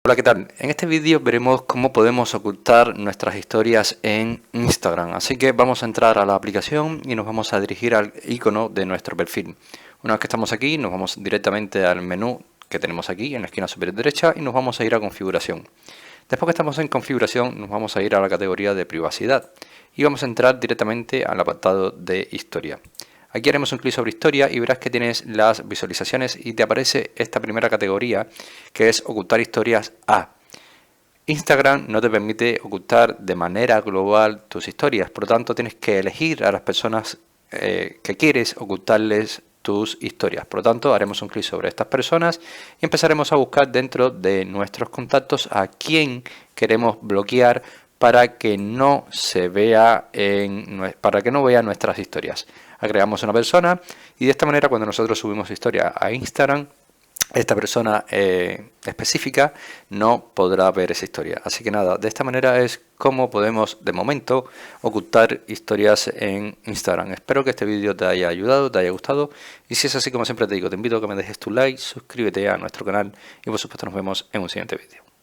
Hola, ¿qué tal? En este vídeo veremos cómo podemos ocultar nuestras historias en Instagram. Así que vamos a entrar a la aplicación y nos vamos a dirigir al icono de nuestro perfil. Una vez que estamos aquí, nos vamos directamente al menú que tenemos aquí en la esquina superior derecha y nos vamos a ir a configuración. Después que estamos en configuración, nos vamos a ir a la categoría de privacidad y vamos a entrar directamente al apartado de historia. Aquí haremos un clic sobre historia y verás que tienes las visualizaciones y te aparece esta primera categoría que es ocultar historias a. Instagram no te permite ocultar de manera global tus historias, por lo tanto tienes que elegir a las personas que quieres ocultarles tus historias. Por lo tanto haremos un clic sobre estas personas y empezaremos a buscar dentro de nuestros contactos a quién queremos bloquear para que no se vea para que no vea nuestras historias. Agregamos una persona y de esta manera cuando nosotros subimos historia a Instagram, esta persona específica no podrá ver esa historia. Así que nada, de esta manera es como podemos de momento ocultar historias en Instagram. Espero que este vídeo te haya ayudado, te haya gustado y si es así, como siempre te digo, te invito a que me dejes tu like, suscríbete a nuestro canal y por supuesto nos vemos en un siguiente vídeo.